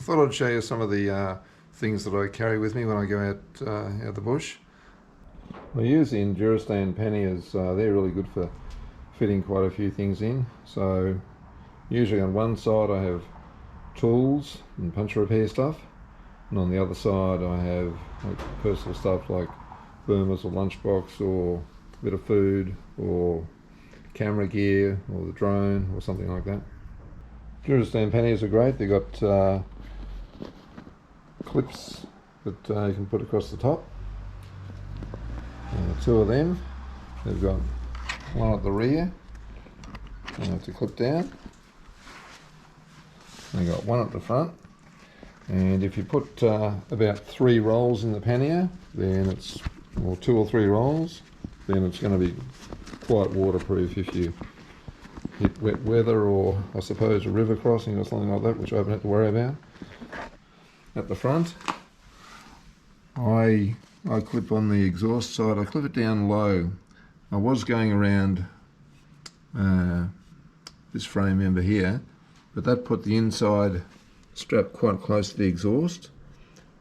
thought I'd show you some of the things that I carry with me when I go out the bush. I use the Enduristan panniers. They're really good for fitting quite a few things in. So usually on one side I have tools and puncture repair stuff, and on the other side I have like personal stuff like Burmers or lunchbox or a bit of food or camera gear or the drone or something like that. Enduristan panniers are great. They've got clips that you can put across the top. Two of them. They've got one at the rear to clip down. They've got one at the front. And if you put about 3 rolls in the pannier, then it's, or 2 or 3 rolls, then it's going to be quite waterproof if you hit wet weather or I suppose a river crossing or something like that, which I haven't had to worry about. At the front, I clip on the exhaust side. I clip it down low. I was going around this frame member here, but that put the inside strap quite close to the exhaust,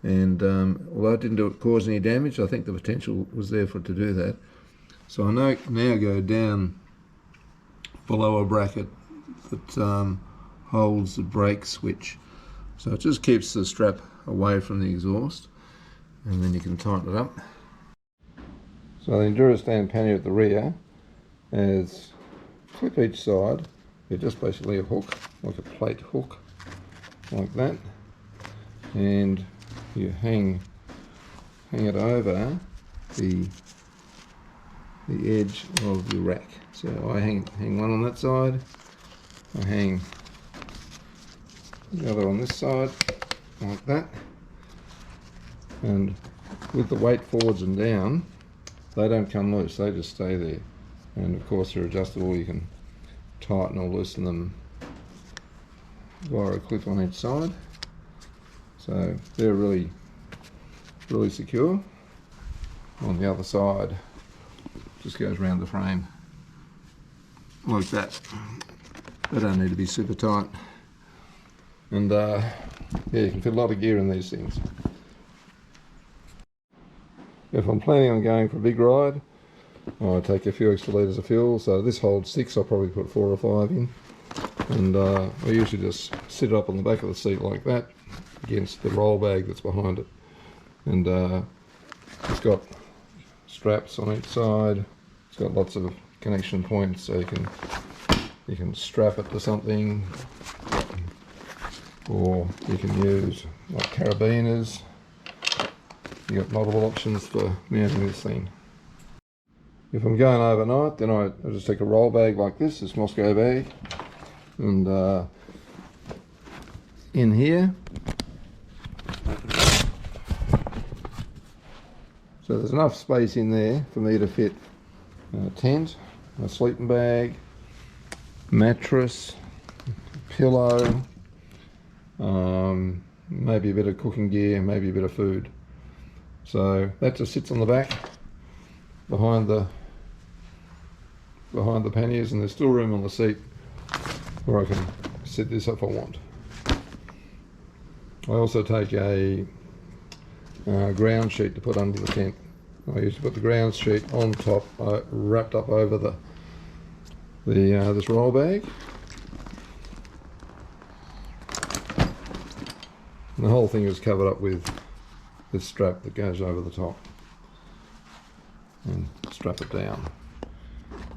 and although it didn't cause any damage, I think the potential was there for it to do that. So I now go down below a bracket that holds the brake switch, so it just keeps the strap away from the exhaust, and then you can tighten it up. So the Enduristan pannier at the rear has clip each side. They're just basically a hook, like a plate hook, like that, and you hang it over the edge of the rack. So I hang one on that side, I hang the other on this side, like that, and with the weight forwards and down, they don't come loose, they just stay there. And of course they're adjustable, you can tighten or loosen them via a clip on each side. So they're really secure. On the other side, just goes around the frame like that. They don't need to be super tight. And yeah, you can fit a lot of gear in these things. If I'm planning on going for a big ride, I take a few extra litres of fuel. So this holds 6, I'll probably put 4 or 5 in. And I usually just sit it up on the back of the seat like that against the roll bag that's behind it. And it's got straps on each side. It's got lots of connection points, so you can strap it to something, or you can use like carabiners. You got multiple options for mounting this thing. If I'm going overnight, then I just take a roll bag like this Mosco bag, and in here, so there's enough space in there for me to fit a tent, a sleeping bag, mattress, pillow, maybe a bit of cooking gear, maybe a bit of food. So that just sits on the back behind the panniers, and there's still room on the seat where I can set this if I want. I also take a ground sheet to put under the tent. I used to put the ground sheet on top, wrapped up over this roll bag. And the whole thing is covered up with this strap that goes over the top, and strap it down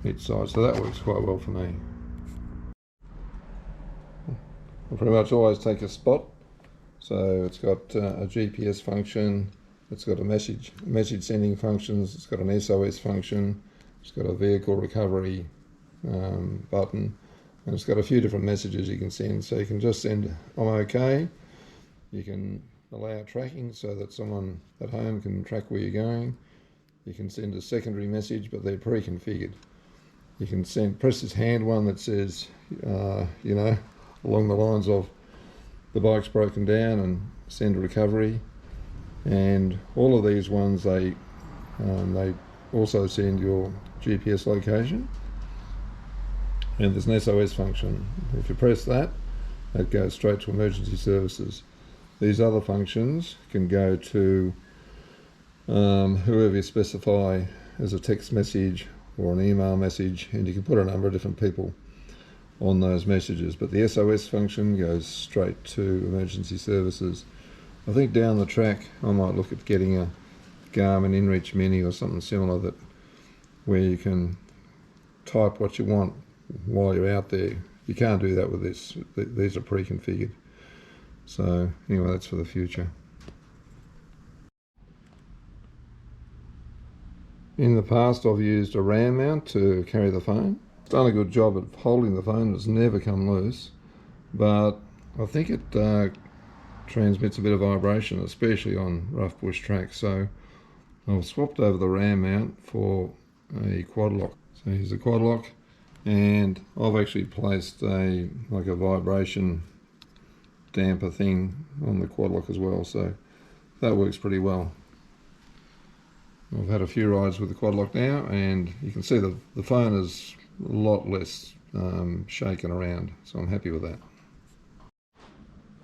each side, so that works quite well for me. I pretty much always take a spot, so it's got a GPS function, it's got a message sending functions, it's got an SOS function, it's got a vehicle recovery button, and it's got a few different messages you can send. So you can just send "I'm okay," you can allow tracking so that someone at home can track where you're going. You can send a secondary message, but they're pre-configured. You can press this hand one that says, you know, along the lines of the bike's broken down, and send a recovery. And all of these ones, they also send your GPS location. And there's an SOS function. If you press that, that goes straight to emergency services. these other functions can go to whoever you specify as a text message or an email message, and you can put a number of different people on those messages. But the SOS function goes straight to emergency services. I think down the track I might look at getting a Garmin InReach Mini or something similar, that where you can type what you want while you're out there. You can't do that with this. These are pre-configured. So anyway, that's for the future. In the past I've used a RAM mount to carry the phone. It's done a good job at holding the phone. It's never come loose, but I think it transmits a bit of vibration, especially on rough bush tracks. So I've swapped over the RAM mount for a quad lock. So here's a quad lock, and I've actually placed like a vibration damper thing on the quad lock as well, so that works pretty well. I've had a few rides with the quad lock now, and you can see the phone is a lot less shaken around, so I'm happy with that.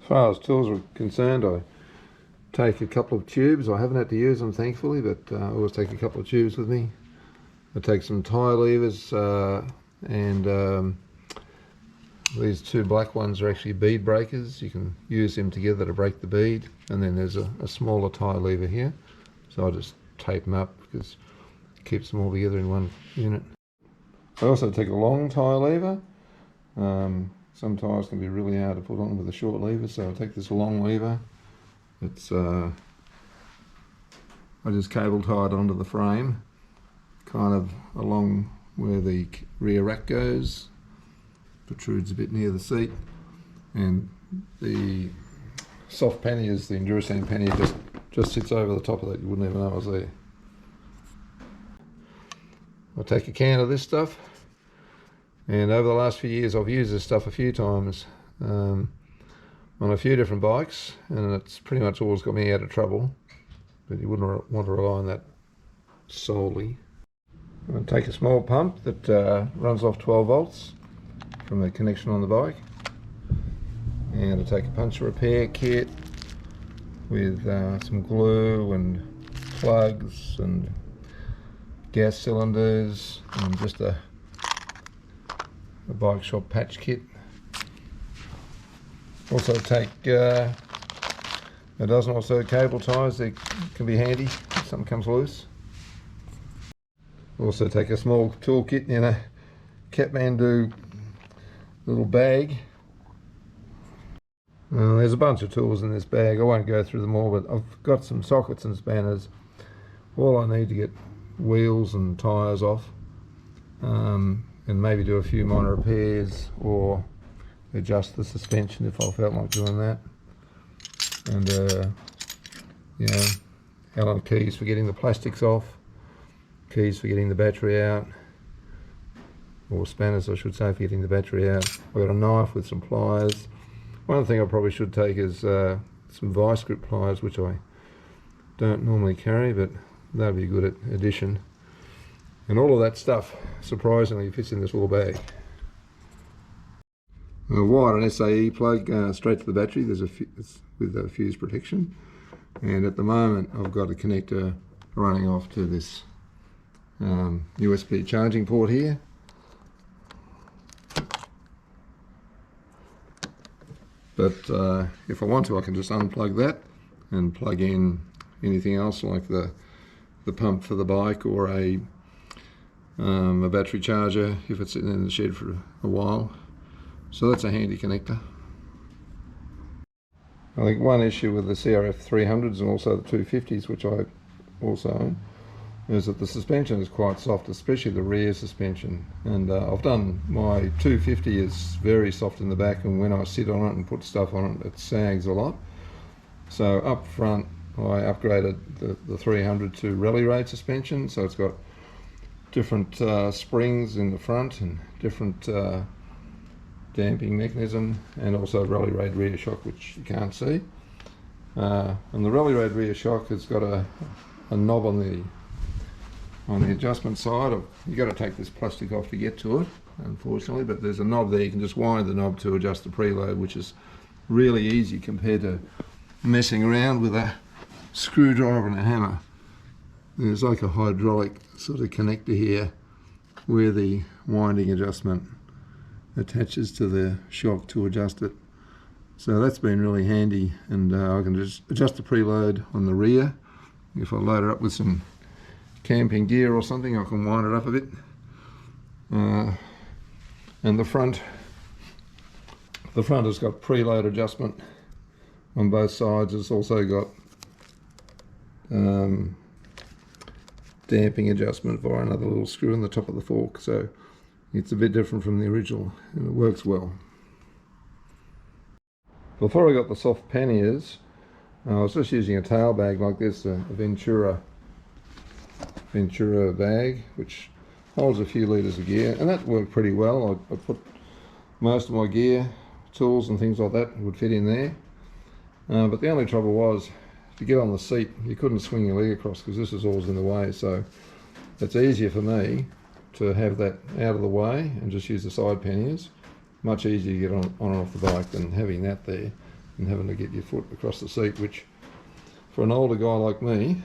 As far as tools are concerned, I take a couple of tubes. I haven't had to use them, thankfully, but I always take a couple of tubes with me. I take some tie levers, and these two black ones are actually bead breakers. You can use them together to break the bead, and then there's a smaller tie lever here, so I just tape them up because it keeps them all together in one unit. I also take a long tie lever. Some ties can be really hard to put on with a short lever, so I take this long lever. It's I just cable tie it onto the frame, kind of along where the rear rack goes, protrudes a bit near the seat, and the soft panniers, the Enduristan pannier, just sits over the top of that. You wouldn't even know it was there. I'll take a can of this stuff, and over the last few years I've used this stuff a few times on a few different bikes, and it's pretty much always got me out of trouble, but you wouldn't want to rely on that solely. I'm going to take a small pump that runs off 12 volts from the connection on the bike, and I'll take a puncture repair kit with some glue and plugs and gas cylinders, and just a bike shop patch kit. Also take a dozen or so cable ties that can be handy if something comes loose. Also take a small toolkit in a Kathmandu little bag. There's a bunch of tools in this bag. I won't go through them all, but I've got some sockets and spanners. All I need to get wheels and tyres off, and maybe do a few minor repairs or adjust the suspension if I felt like doing that. And you know, Allen keys for getting the plastics off, keys for getting the battery out, or spanners I should say for getting the battery out. I've got a knife with some pliers. One thing I probably should take is some vice grip pliers, which I don't normally carry, but that'd be a good addition. And all of that stuff, surprisingly, fits in this little bag. I wired an SAE plug straight to the battery. There's with a fuse protection, and at the moment I've got a connector running off to this USB charging port here. But if I want to, I can just unplug that and plug in anything else, like the pump for the bike, or a battery charger if it's sitting in the shed for a while. So that's a handy connector. I think one issue with the CRF300s and also the 250s, which I also own, is that the suspension is quite soft, especially the rear suspension. And I've done my 250 is very soft in the back, and when I sit on it and put stuff on it, it sags a lot. So up front I upgraded the 300 to rally raid suspension, so it's got different springs in the front and different damping mechanism, and also rally raid rear shock, which you can't see. And the rally raid rear shock has got a knob on the adjustment side. You've got to take this plastic off to get to it, unfortunately, but there's a knob there. You can just wind the knob to adjust the preload, which is really easy compared to messing around with a screwdriver and a hammer. There's like a hydraulic sort of connector here where the winding adjustment attaches to the shock to adjust it. So that's been really handy, and I can just adjust the preload on the rear. If I load it up with some camping gear or something, I can wind it up a bit. And the front has got preload adjustment on both sides. It's also got damping adjustment via another little screw in the top of the fork, so it's a bit different from the original, and it works well. Before I got the soft panniers, I was just using a tail bag like this, a Ventura bag, which holds a few litres of gear, and that worked pretty well. I put most of my gear, tools and things like that would fit in there, but the only trouble was to get on the seat you couldn't swing your leg across because this is always in the way, so it's easier for me to have that out of the way and just use the side panniers. Much easier to get on and off the bike than having that there and having to get your foot across the seat, which for an older guy like me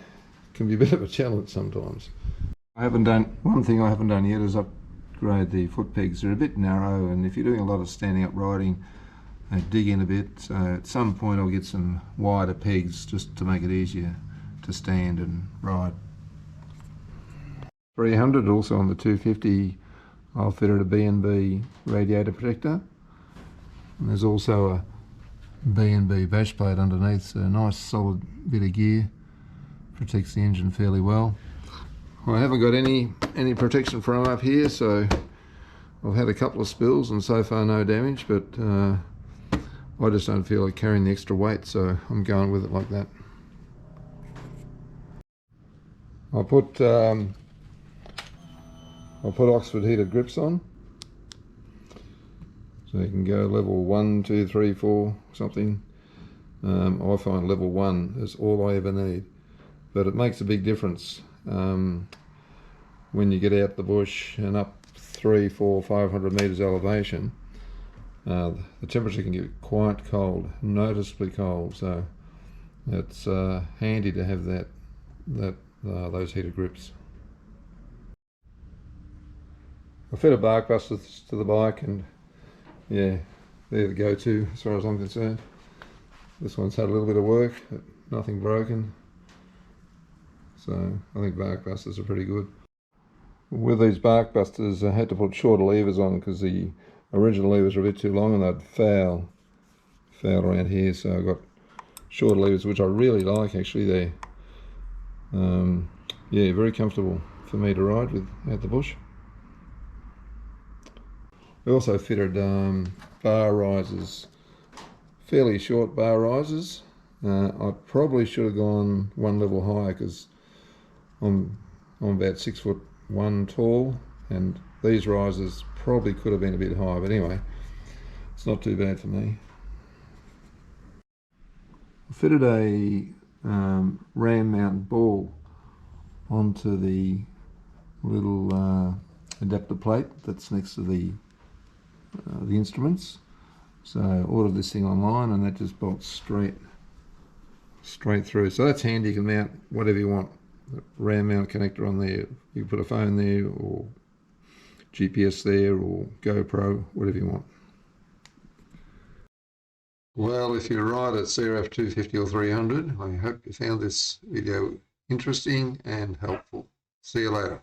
can be a bit of a challenge sometimes. One thing I haven't done yet is upgrade the foot pegs. They're a bit narrow, and if you're doing a lot of standing up riding, they dig in a bit, so at some point I'll get some wider pegs just to make it easier to stand and ride. 300, also on the 250, I'll fit a B&B radiator protector, and there's also a B&B bash plate underneath, so a nice solid bit of gear, protects the engine fairly well. I haven't got any protection from up here, so I've had a couple of spills and so far no damage, but I just don't feel like carrying the extra weight, so I'm going with it like that. I'll put Oxford heated grips on, so you can go level 1, 2, 3, 4, something. I find level 1 is all I ever need, but it makes a big difference when you get out the bush and up 300, 400, 500 metres elevation. The temperature can get quite cold, noticeably cold, so it's handy to have those heated grips. I fit a bark buster to the bike, and yeah, they're the go-to as far as I'm concerned. This one's had a little bit of work, but nothing broken, so I think bark busters are pretty good. With these bark busters, I had to put shorter levers on because the original levers are a bit too long and they'd foul around here, so I got shorter levers, which I really like actually. They're yeah, very comfortable for me to ride with out the bush. We also fitted bar risers, fairly short bar risers. I probably should have gone one level higher because I'm about 6'1" tall, and these risers probably could have been a bit higher, but anyway, it's not too bad for me. I fitted a ram mount ball onto the little adapter plate that's next to the instruments. So I ordered this thing online, and that just bolts straight through. So that's handy. You can mount whatever you want. Ram mount connector on there. You can put a phone there, or GPS there, or GoPro, whatever you want. Well, if you ride a CRF300 or 300, I hope you found this video interesting and helpful. See you later.